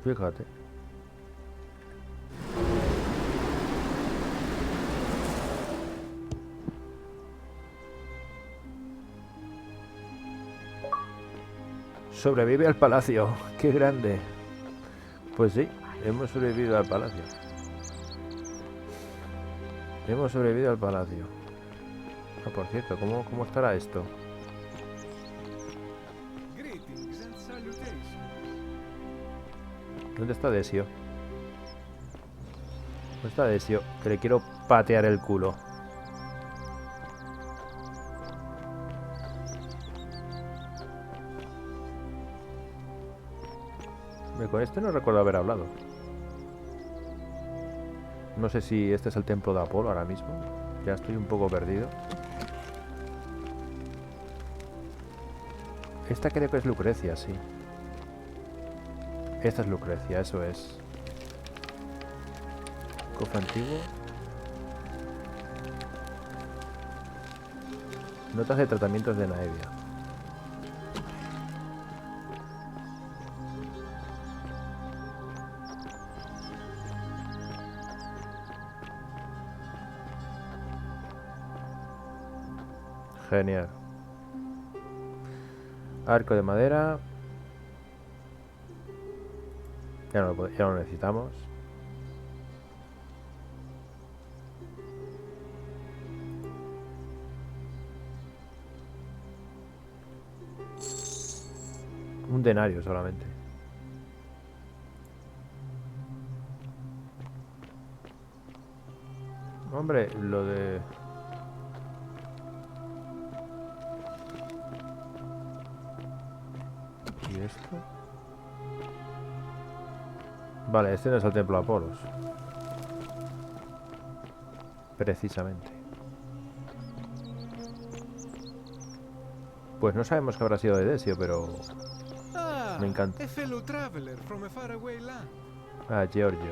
Fíjate. Sobrevive al palacio. ¡Qué grande! Pues sí, hemos sobrevivido al palacio. Hemos sobrevivido al palacio. Ah, por cierto, ¿cómo estará esto? ¿Dónde está Desio? ¿Dónde está Desio? Que le quiero patear el culo. Con este no recuerdo haber hablado. No sé si este es el templo de Apolo ahora mismo. Ya estoy un poco perdido. Esta creo que es Lucrecia, sí. Esta es Lucrecia, eso es. Cofre antiguo. Notas de tratamientos de Naevia. Genial. Arco de madera. Ya no lo necesitamos. Un denario solamente. Hombre, lo de... ¿Y esto? Vale, este no es el templo de Apolos. Precisamente. Pues no sabemos qué habrá sido de Desio, pero... me encanta. Ah, Giorgio.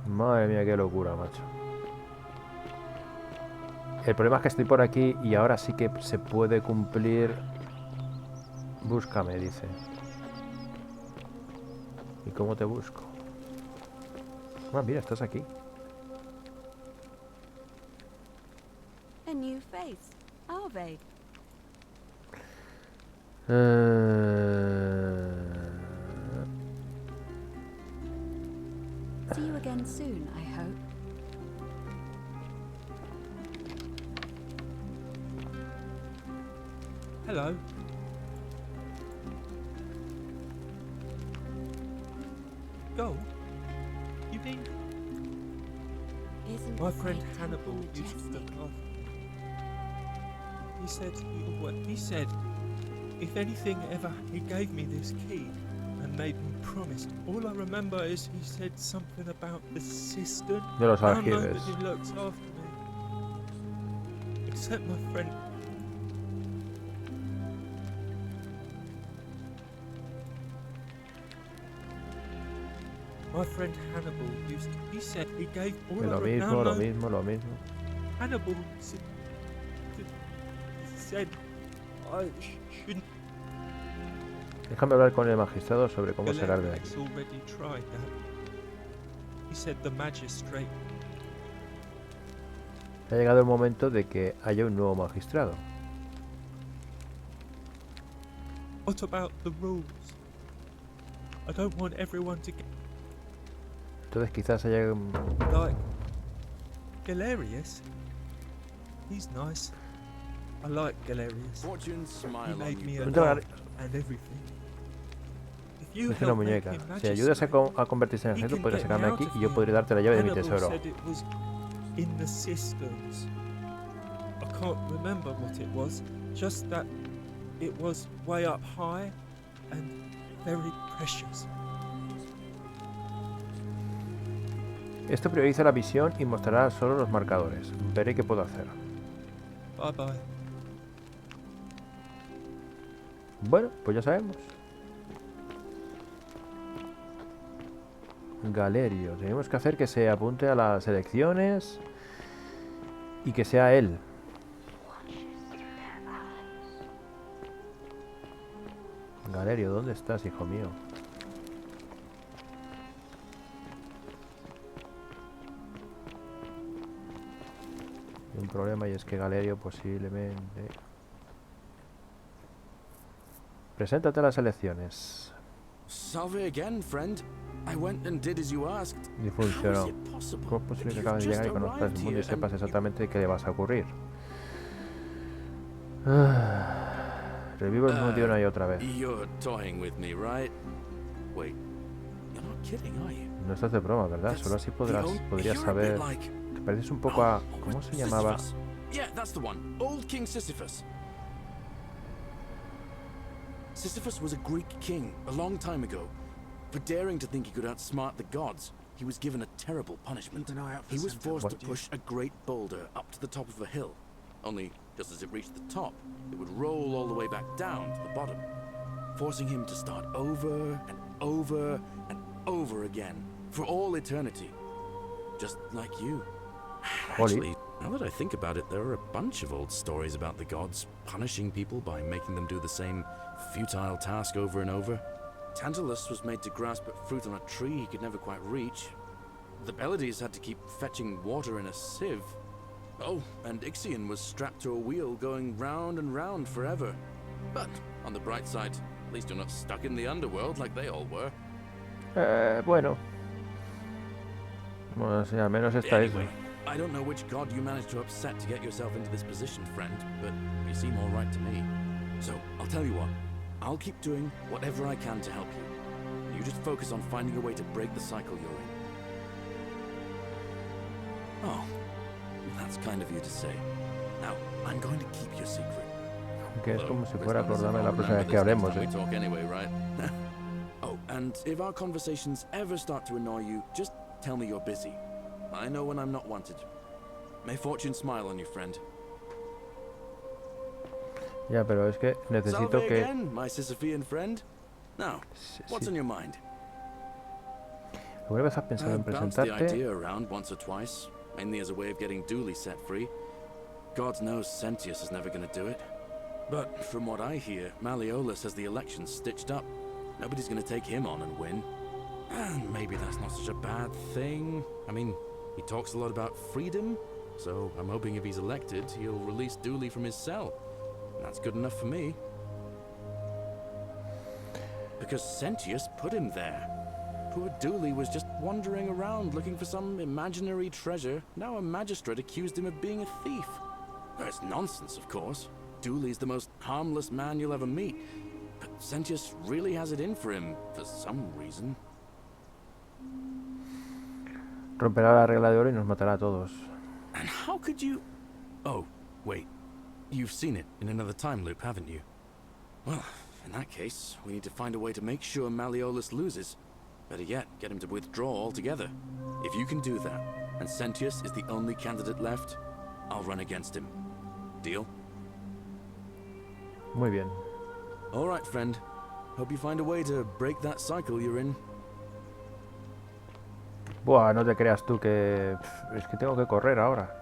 Madre mía, qué locura, macho. El problema es que estoy por aquí y ahora sí que se puede cumplir. Búscame, dice. ¿Y cómo te busco? Ah, mira, estás aquí. A new face, Arve. See you again soon, I hope. Hello. Go? You mean? Isn't My the friend sight Hannibal used to majestic? look after me. He said, if anything ever, he gave me this key and made me promise. All I remember is he said something about the cistern. De los Now aljibes. nobody looks after me, except my friend. My friend Hannibal used to, he said he gave all Lo I mismo, lo remember. mismo, lo mismo. Hannibal said I shouldn't. Déjame hablar con el magistrado sobre cómo sacar de aquí. Galerius already tried that. He said the magistrate. Ha llegado el momento de que haya un nuevo magistrado. What about the rules? I don't want everyone to get Entonces quizás haya... like Galerius. He's nice. I like Galerius. Fortune He smile on made me you. a Punto dog and everything. If you Es una help make muñeca. him Si ayudas magistrate, a convertirse en he objeto, can podrás get sacarme me aquí out y of yo here. podré darte la llave de mi Hannibal tesoro. said it was in the cisterns. I can't remember what it was, just that it was way up high and very precious. Esto prioriza la visión y mostrará solo los marcadores. Veré qué puedo hacer. Bye bye. Bueno, pues ya sabemos. Galerio. Tenemos que hacer que se apunte a las elecciones y que sea él. Galerio, ¿dónde estás, hijo mío? Hay un problema y es que Galerio posiblemente... Preséntate a las elecciones. Salve again, friend. I went and did as you asked. Y How funcionó. is it possible? ¿Cómo es posible que You've acabes de just llegar y conozcas el arrived mundo y here sepas and exactamente qué le vas a ocurrir? Revivo el mismo día una y otra vez. You're toying with me, right? Wait, you're not kidding, are you? No estás de broma, ¿verdad? Solo así podrías You're a saber... bit like... Te pareces un poco a... ¿Cómo se llamaba? Sisyphus. Yeah, that's the one. Old King Sisyphus. Sisyphus was a Greek king a long time ago. For daring to think he could outsmart the gods, he was given a terrible punishment. He was forced to push a great boulder up to the top of a hill. Only, just as it reached the top, it would roll all the way back down to the bottom, forcing him to start over and over and over again, for all eternity. Just like you. Actually, now that I think about it, there are a bunch of old stories about the gods punishing people by making them do the same futile task over and over. Tantalus was made to grasp at fruit on a tree he could never quite reach. The Pleiades had to keep fetching water in a sieve. Oh, and Ixion was strapped to a wheel going round and round forever. But, on the bright side, at least you're not stuck in the underworld like they all were. Bueno. Bueno, sí, al menos está eso. Anyway, I don't know which god you managed to upset to get yourself into this position, friend, but you seem all right to me. So, I'll tell you what. I'll keep doing whatever I can to help you. You just focus on finding a way to break the cycle you're in. Oh, that's kind of you to say. Now, I'm going to keep your secret. Que es como si fuera Although, acordarme la I'll próxima vez remember que this next hablemos, time ¿eh? we talk anyway, right? Oh, and if our conversations ever start to annoy you, just tell me you're busy. I know when I'm not wanted. May fortune smile on you, friend. Ya, pero es que necesito Salve que... again, my Sisyphean friend. Now, what's on your mind? ¿Alguna vez has pensado en I've bounced the presentarte? idea around once or twice, mainly as a way of getting Dooley set free. God knows Sentius is never going to do it. But from what I hear, Malleolus has the election stitched up. Nobody's going to take him on and win. And maybe that's not such a bad thing. I mean, he talks a lot about freedom, so I'm hoping if he's elected, he'll release Dooley from his cell. That's good enough for me. Because Sentius put him there. Poor Dooley was just wandering around looking for some imaginary treasure. Now a magistrate accused him of being a thief. That's nonsense, of course. Dooley's the most harmless man you'll ever meet. But Sentius really has it in for him, for some reason. Romperá la regla de oro y nos matará a todos. And how could you... Oh, wait. You've seen it in another time loop, haven't you? Well, in that case, we need to find a way to make sure Malleolus loses. Better yet, get him to withdraw altogether. If you can do that, and Sentius is the only candidate left, I'll run against him. Deal? Muy bien. All right, friend. Hope you find a way to break that cycle you're in. Buah, no te creas tú que... Es que tengo que correr ahora.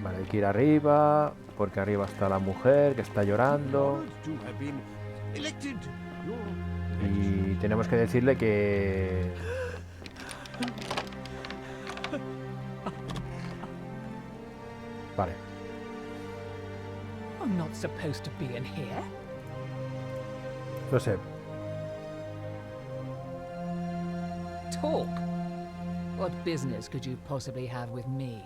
Vale, hay que ir arriba, porque arriba está la mujer que está llorando. Y tenemos que decirle que... Vale. I'm not supposed to be in here. Lo sé. Talk. What business could you possibly have with me?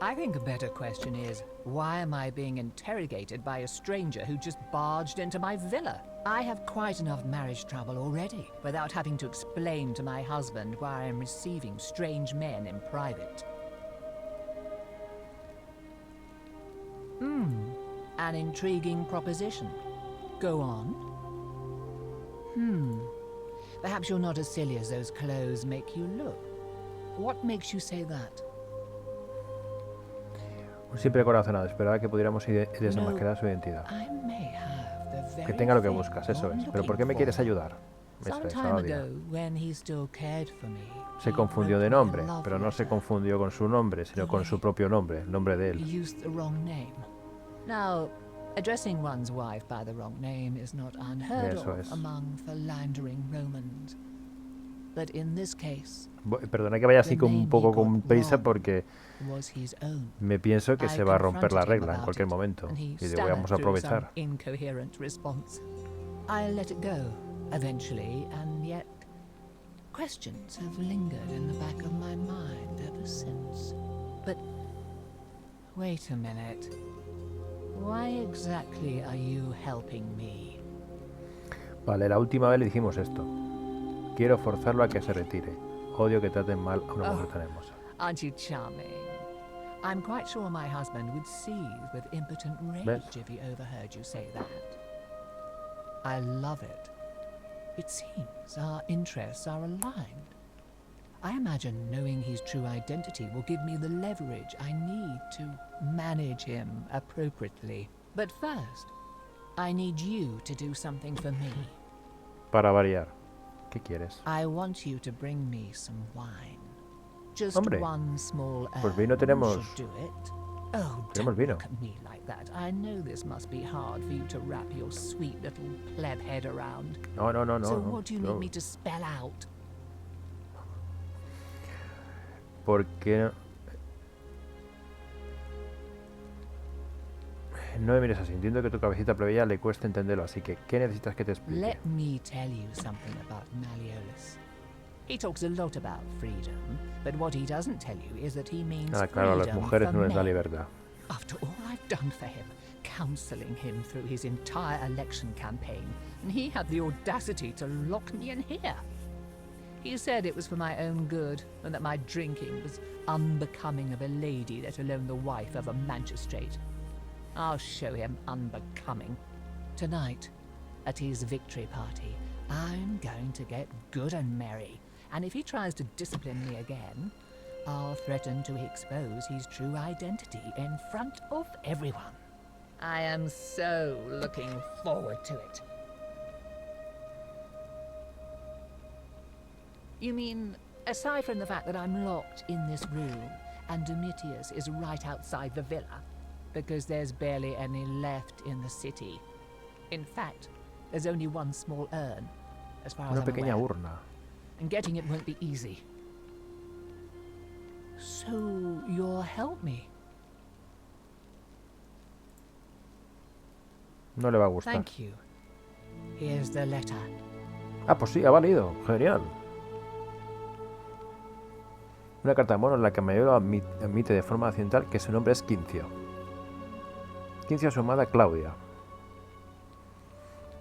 I think a better question is, why am I being interrogated by a stranger who just barged into my villa? I have quite enough marriage trouble already, without having to explain to my husband why I'm receiving strange men in private. An intriguing proposition. Go on. Perhaps you're not as silly as those clothes make you look. What makes you say that? Un simple corazonado. Esperaba que pudiéramos desenmascarar su identidad. I may have the very Que tenga lo que thing buscas, eso you're es. Pero ¿por qué me looking quieres for. ayudar? Eso Some es, time ahora ago, when he still cared for me, se he confundió wrote de me a nombre, love pero no se letter. confundió con su nombre, sino con su propio nombre, el nombre de He él. used the wrong name. Now, addressing one's wife by the wrong name is not unheard Eso of es. among philandering Romans. But in this case, Perdona que vaya así con un poco con prisa porque was his own. me pienso que I se va a romper la confronted him regla en about cualquier it, momento. and he Y digo, stammered vamos a through some aprovechar. incoherent response. I let it go eventually, and yet questions have lingered in the back of my mind ever since. But wait a minute. Why exactly are you helping me? Vale, la última vez le dijimos esto. Quiero forzarlo a que se retire. Odio que traten mal a una mujer tan hermosa. Aren't you charming? I'm quite sure my husband would seethe with impotent rage ¿Ves? if he overheard you say that. I love it. It seems our interests are aligned. I imagine knowing his true identity will give me the leverage I need to manage him appropriately. But first, I need you to do something for me. Para variar. ¿Qué quieres? I want you to bring me some wine. Just Hombre, one small pues vino tenemos. should do it. Oh, Tenemos don't vino. look at me like that. I know this must be hard for you to wrap your sweet little pleb head around. No. So no, what do you no. need me to spell out? Porque no me mires así. Entiendo que tu cabecita plebeya le cuesta entenderlo, así que ¿qué necesitas que te explique? Let me tell you something about Malleolus. He talks a lot about freedom, but what he doesn't tell you is that he means Ah, claro, a las freedom mujeres for no les da men. libertad. After all I've done for him, counseling him through his entire election campaign, and he had the audacity to lock me in here. He said it was for my own good, and that my drinking was unbecoming of a lady, let alone the wife of a magistrate. I'll show him unbecoming. Tonight, at his victory party, I'm going to get good and merry, and if he tries to discipline me again, I'll threaten to expose his true identity in front of everyone. I am so looking forward to it. You mean, aside from the fact that I'm locked in this room, and Domitius is right outside the villa, because there's barely any left in the city. In fact, there's only one small urn, as far as Una I'm pequeña aware, urna. and getting it won't be easy. So, you'll help me? No le va a gustar. Thank you. Here's the letter. Ah, pues sí, ha valido. Genial. Una carta de mono en la que Mayolo admite de forma accidental que su nombre es Quincio. Quincio a su amada Claudia.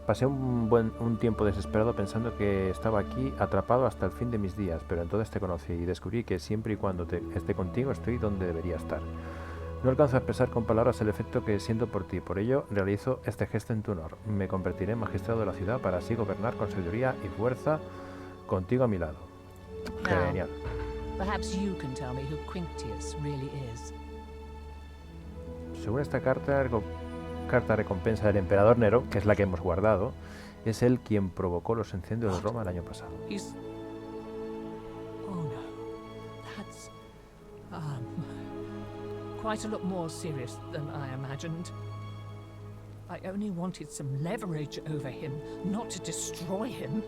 Pasé un tiempo desesperado pensando que estaba aquí atrapado hasta el fin de mis días, pero entonces te conocí y descubrí que siempre y cuando esté contigo estoy donde debería estar. No alcanzo a expresar con palabras el efecto que siento por ti, por ello realizo este gesto en tu honor. Me convertiré en magistrado de la ciudad para así gobernar con sabiduría y fuerza contigo a mi lado. Genial. Perhaps you can tell me who Quinctius really is. Según esta carta recompensa del emperador Nero, que es la que hemos guardado, es él quien provocó los incendios de Roma el año pasado. He's... Oh no. That's... quite a lot more serious than I imagined. I only wanted some leverage over him, not to destroy him.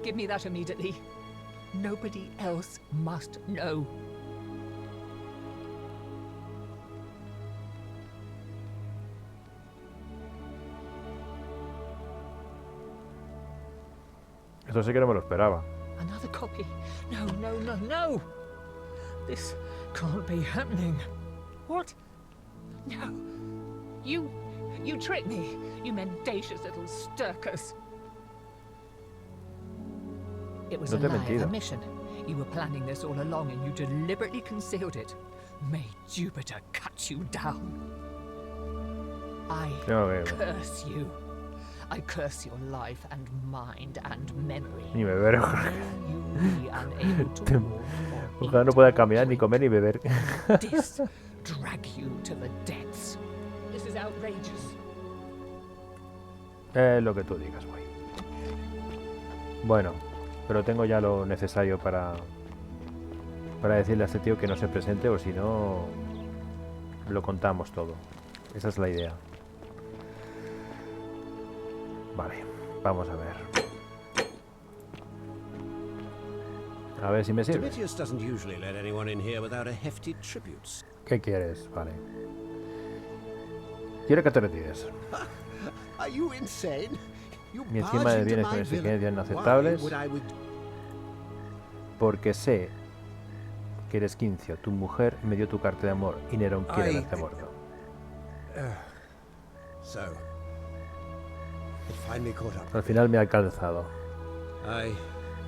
Give me that immediately. Nobody else must know. Eso sí que no me lo esperaba. Another copy. No, no, no, no! This can't be happening. What? No. You tricked me, you mendacious little stirkers. It was No a te he lie, mentido. a mission. You were planning this all along and you deliberately concealed it. May Jupiter cut you down. I Tengo que... curse you. I curse your life and mind and memory. Ni beber. May you be unable to walk or Ojalá no eat pueda or caminar ni drink. comer ni beber. This drag you to the depths. This is outrageous. Lo que tú digas, güey. Bueno, pero tengo ya lo necesario para decirle a este tío que no se presente, o si no, lo contamos todo. Esa es la idea. Vale, vamos a ver. A ver si me sirve. Demetrius doesn't usually let anyone in here without a hefty tribute. ¿Qué quieres? Vale. Quiero que te retires. Are you insane? You Mi encima barge de into bienes my con villa. exigencias Why inaceptables. would I Porque sé que eres Quincio, tu mujer me dio tu carta de amor y Nerón quiere Ay. verte muerto. So, it finally caught up. Al final me ha calzado. I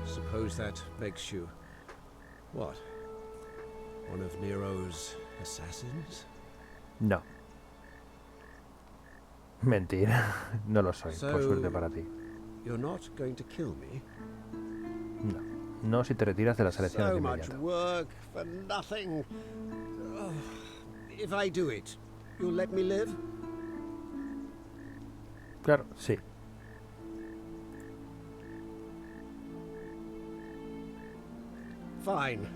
suppose that makes you what? One of Nero's assassins? No. Mentira. No lo soy, por So- suerte para ti. You're not going to kill me? No. No si te retiras de las elecciones de So much inmediato. work for nothing. Ugh. If I do it, you'll let me live? Claro, sí. Fine.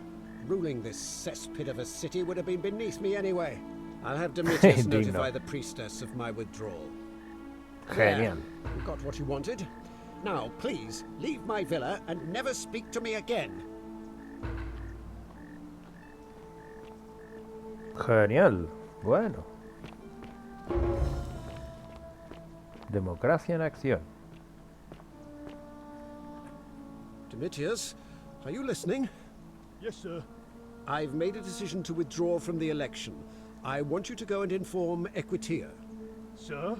Ruling this cesspit of a city would have been beneath me anyway. I'll have Demetrius Indeed notify not. the priestess of my withdrawal. Genial. There. You got what you wanted. Now, please, leave my villa and never speak to me again. Genial. Bueno. Democracia en acción. Demetrius, are you listening? Yes, sir. I've made a decision to withdraw from the election. I want you to go and inform Equitia. Sir?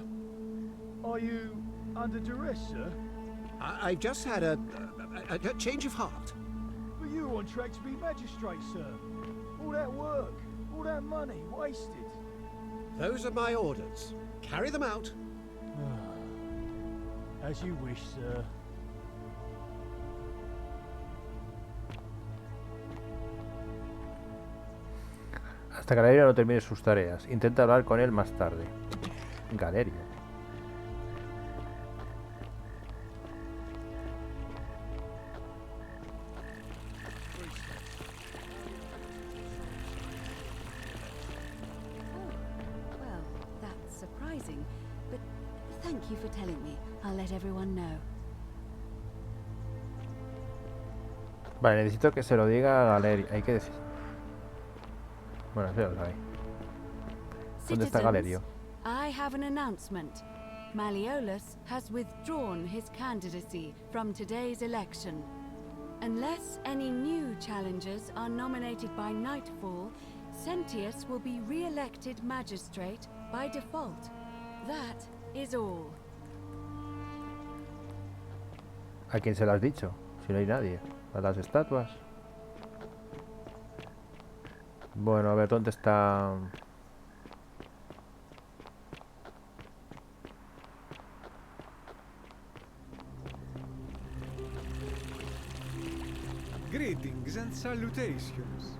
Are you under duress, sir? I've just had a change of heart. But you were on track to be magistrate, sir. All that work, all that money, wasted. Those are my orders. Carry them out. As you wish, sir. Hasta que Galerio no termine sus tareas. Intenta hablar con él más tarde. Galerio. Oh, well, that's surprising. But thank you for telling me. I'll let everyone know. Vale, necesito que se lo diga a Galerio. Hay que decir. Bueno, ya lo sabe. ¿Dónde está Citizens, Galerio? I have an announcement. Malleolus has withdrawn his candidacy from today's election. Unless any new challengers are nominated by nightfall, Sentius will be re-elected magistrate by default. That is all. ¿A quién se lo has dicho? Si no hay nadie. ¿A las estatuas? Bueno, a ver, ¿dónde está...? Greetings and salutations.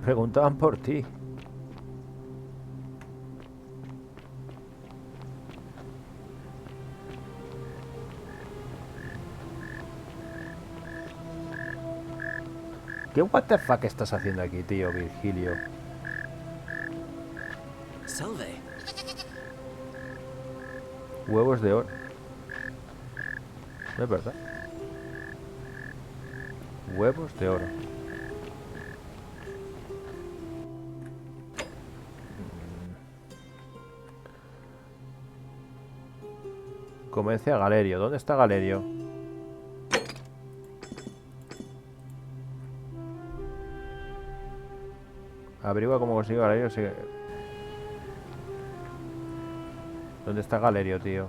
Preguntaban por ti. ¿Qué what the fuck estás haciendo aquí, tío, Virgilio? Salve. Huevos de oro. No es verdad. Huevos de oro. Comencé a Galerio. ¿Dónde está Galerio? Averigua cómo consigo Galerio. ¿Dónde está Galerio, tío?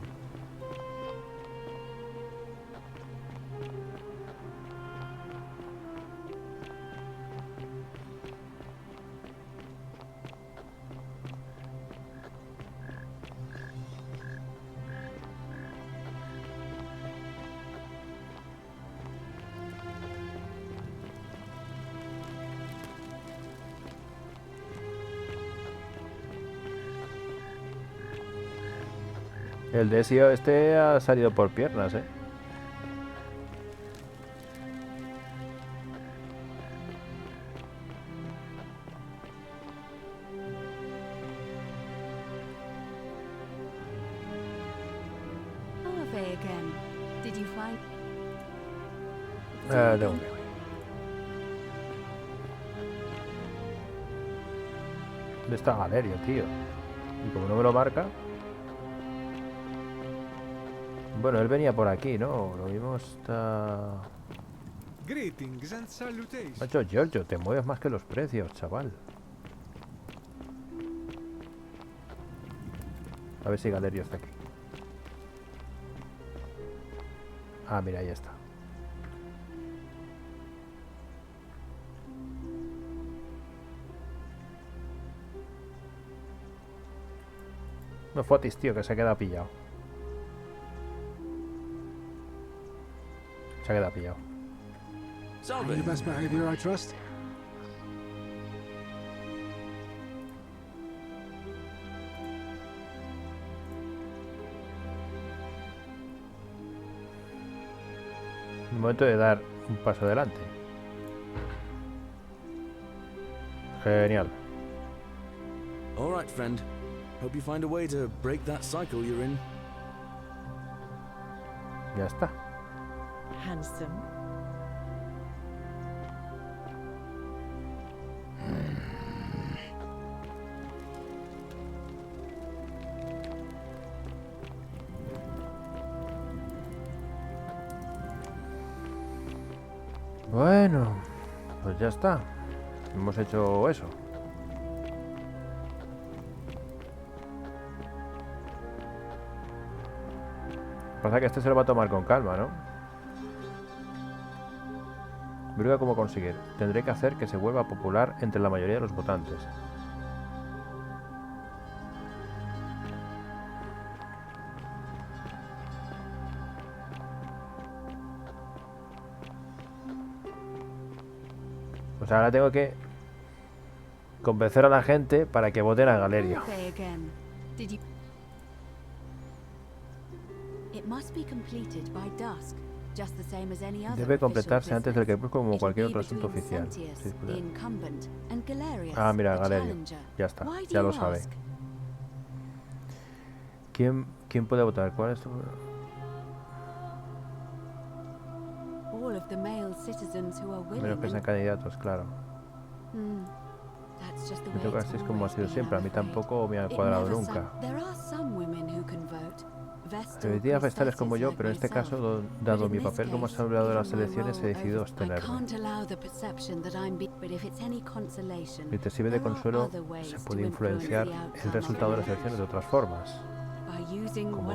El deseo este ha salido por piernas, ¿eh? ¿Dónde voy? ¿Dónde está Galerio, tío? Y como no me lo marca... Bueno, él venía por aquí, ¿no? Lo mismo está... Greetings and salutations. Macho, Giorgio, te mueves más que los precios, chaval. A ver si Galerio está aquí. Ah, mira, ahí está. No fotis, tío, que se queda pillado. Se ha quedado pillado. Salve. Your best behavior, I trust. El momento de dar un paso adelante. Genial. All right, friend. Hope you find a way to break that cycle you're in. Ya está. Handsome. Bueno, pues ya está. Hemos hecho eso. Pasa que este se lo va a tomar con calma, ¿no? Verga cómo conseguir. Tendré que hacer que se vuelva popular entre la mayoría de los votantes. Pues ahora tengo que convencer a la gente para que voten a Galerio. Debe completarse antes del crepúsculo como cualquier otro asunto oficial. Ah, mira, Galerio. Ya está, ya lo sabe. ¿Quién puede votar? ¿Cuál es tu...? Menos que sean candidatos, claro. Me toca así, es como ha sido siempre. A mí tampoco me ha cuadrado nunca. Debería haber tales como yo, pero en este caso, dado mi papel como asamblea de las elecciones, he decidido abstenerme. Si te sirve de consuelo, se puede influenciar el resultado de las elecciones de otras formas. ¿Cómo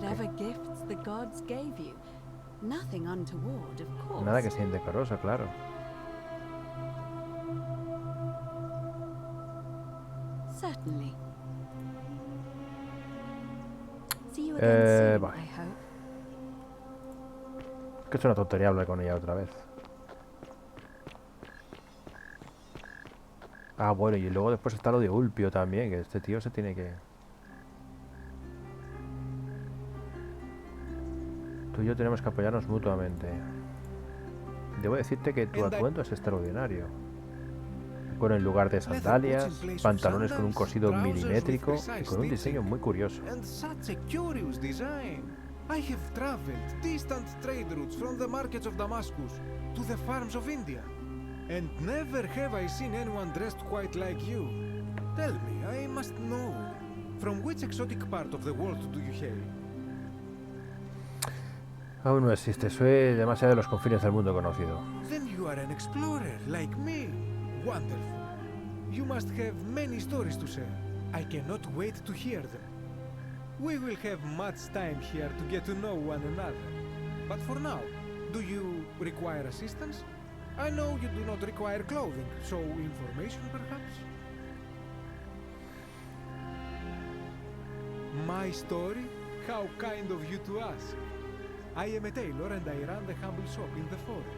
que? Nada que sea indecoroso, claro. Vale. Que es una tontería hablar con ella otra vez. Ah, bueno, y luego después está lo de Ulpio también, que este tío se tiene que... Tú y yo tenemos que apoyarnos mutuamente. Debo decirte que tu atuendo es extraordinario. Con el lugar de sandalias, pantalones con un cosido milimétrico y con un diseño muy curioso. I have traveled distant trade routes from the markets of Damascus to the farms of India, and never have I seen anyone dressed quite like you. Tell me, I must know, from which exotic part of the world do you hail? Aún no existe, soy demasiado de los confines del mundo conocido. Then you are an explorer like me. Wonderful. You must have many stories to share. I cannot wait to hear them. We will have much time here to get to know one another. But for now, do you require assistance? I know you do not require clothing, so information perhaps? My story? How kind of you to ask. I am a tailor and I run the humble shop in the forest.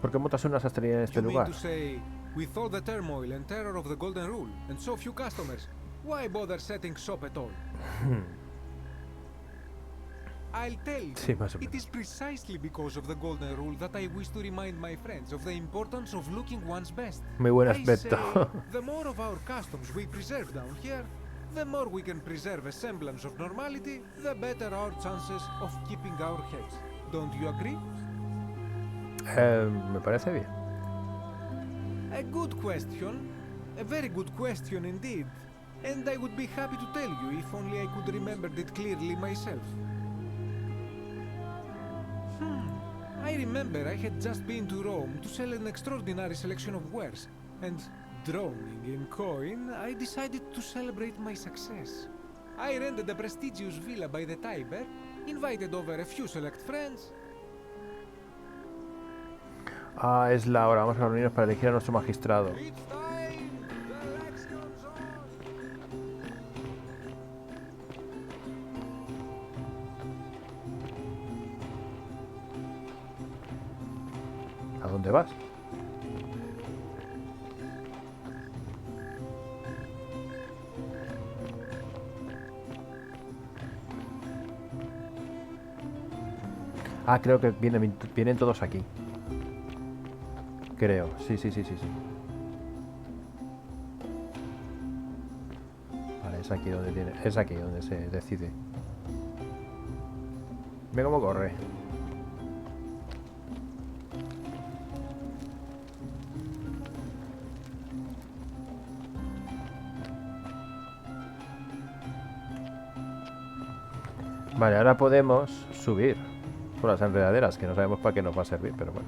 ¿Por qué montas una sastrería en este lugar? You mean to say, with all the turmoil and terror of the Golden Rule, and so few customers, Why bother setting shop at all? I'll tell you, Sí, más o it menos. is precisely because of the golden rule that I wish to remind my friends of the importance of looking one's best. Muy buen I aspecto. say, the more of our customs we preserve down here, the more we can preserve a semblance of normality, the better our chances of keeping our heads. Don't you agree? Me parece bien. A good question. A very good question indeed. And I would be happy to tell you if only I could remember it clearly myself. I remember I had just been to Rome to sell an extraordinary selection of wares, and drowning in coin, I decided to celebrate my success. I rented a prestigious villa by the Tiber, invited over a few select friends. Ah, es la hora. Vamos a reunirnos para elegir a nuestro magistrado. It's time! The elections ¿A dónde vas? Ah, creo que vienen todos aquí. Creo. Sí. Vale, es aquí donde tiene. Es aquí donde se decide. Ve cómo corre. Vale, ahora podemos subir por las enredaderas, que no sabemos para qué nos va a servir, pero bueno.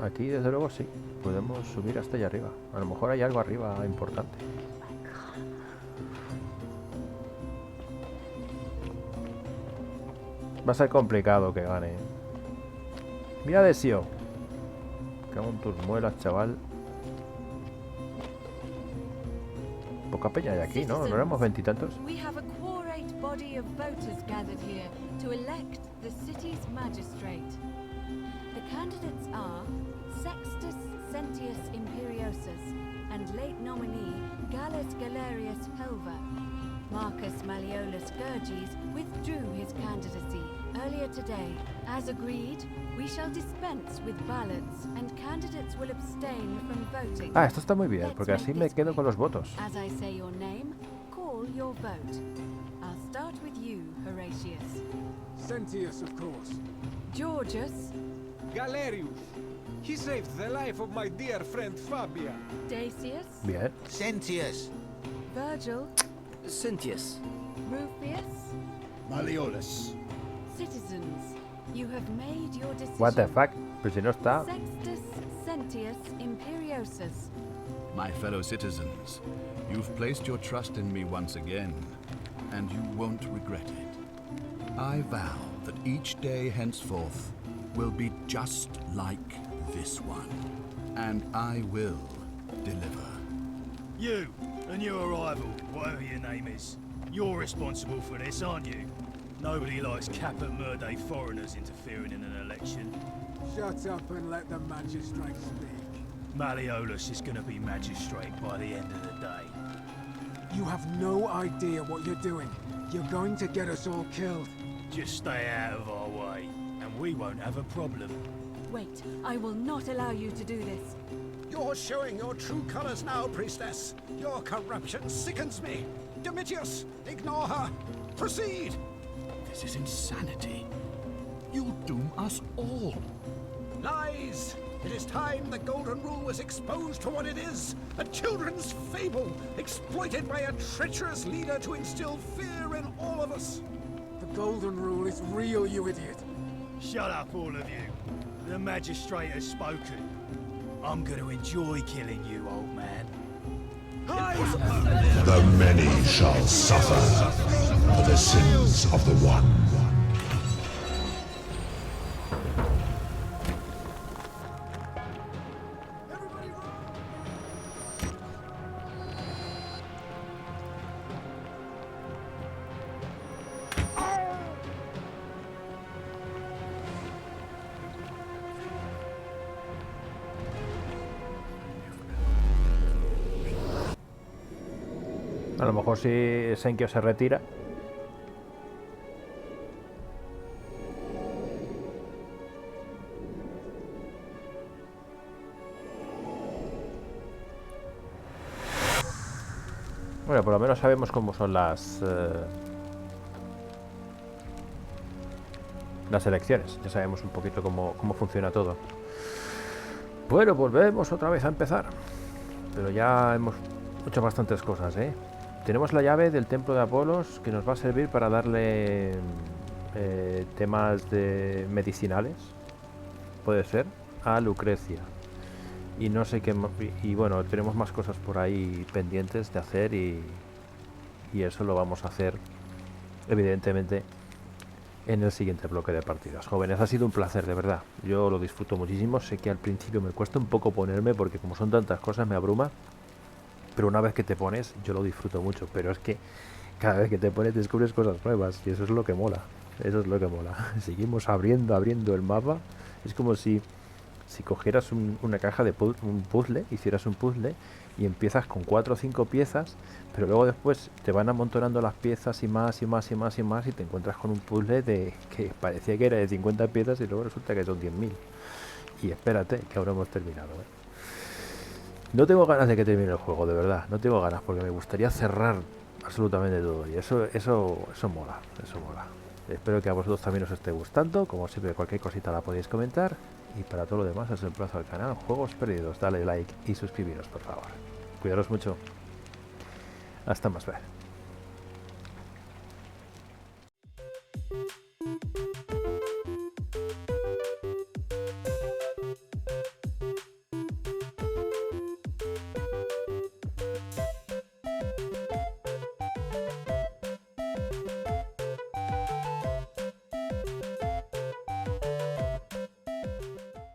Aquí, desde luego, sí. Podemos subir hasta allá arriba. A lo mejor hay algo arriba importante. Va a ser complicado que gane. Mira Desio. Cago en tus muelas, chaval. Poca peña hay aquí, ¿no? ¿No éramos veintitantos? We have a quorate body of voters gathered here to elect the city's magistrate. The candidates are Sextus Sentius Imperiosus and late nominee Gallus Galerius Helva. Marcus Malleolus Gurges withdrew his candidacy earlier today. As agreed, we shall dispense with ballots and candidates will abstain from voting. Ah, esto está muy bien, porque así me quedo con los votos. As I say your name, call your vote. I'll start with you, Horatius. Sentius, of course. Georgius. Galerius. He saved the life of my dear friend Fabia. Decius. Bien. Sentius. Virgil. Sentius. Rufius. Malleolus. Citizens, you have made your decision. What the fuck? Pues si no está. Sextus Sentius Imperiosus. My fellow citizens, you've placed your trust in me once again, and you won't regret it. I vow that each day henceforth will be just like this one, and I will deliver. You and your rival, whatever your name is, you're responsible for this, aren't you? Nobody likes Caput Murday foreigners interfering in an election. Shut up and let the magistrate speak. Malleolus is going to be magistrate by the end of the day. You have no idea what you're doing. You're going to get us all killed. Just stay out of our way, and we won't have a problem. Wait, I will not allow you to do this. You're showing your true colors now, priestess. Your corruption sickens me. Domitius, ignore her. Proceed. This is insanity. You'll doom us all. Lies! It is time the Golden Rule was exposed for what it is. A children's fable, exploited by a treacherous leader to instill fear in all of us. The Golden Rule is real, you idiot. Shut up, all of you. The magistrate has spoken. I'm going to enjoy killing you, old man. The many shall suffer for the sins of the one. A lo mejor si Senkyo se retira. Bueno, por lo menos sabemos cómo son las elecciones. Ya sabemos un poquito cómo funciona todo. Bueno, volvemos otra vez a empezar. Pero ya hemos hecho bastantes cosas, ¿eh? Tenemos la llave del templo de Apolos que nos va a servir para darle temas de medicinales. Puede ser. A Lucrecia. Y no sé qué, y bueno, tenemos más cosas por ahí pendientes de hacer y eso lo vamos a hacer evidentemente en el siguiente bloque de partidas. Jóvenes, ha sido un placer, de verdad. Yo lo disfruto muchísimo. Sé que al principio me cuesta un poco ponerme porque como son tantas cosas me abruma, pero una vez que te pones yo lo disfruto mucho. Pero es que cada vez que te pones descubres cosas nuevas y eso es lo que mola. Eso es lo que mola. Seguimos abriendo el mapa. Es como si cogieras una caja de un puzzle, hicieras un puzzle y empiezas con 4 o 5 piezas, pero luego después te van amontonando las piezas y más y más y más y más y te encuentras con un puzzle de que parecía que era de 50 piezas y luego resulta que son 10.000. Y espérate, que ahora hemos terminado, ¿eh? No tengo ganas de que termine el juego, de verdad, no tengo ganas, porque me gustaría cerrar absolutamente todo y eso mola, eso mola. Espero que a vosotros también os esté gustando. Como siempre, cualquier cosita la podéis comentar. Y para todo lo demás, os emplazo al canal Juegos Perdidos. Dale like y suscribiros, por favor. Cuidaros mucho. Hasta más ver.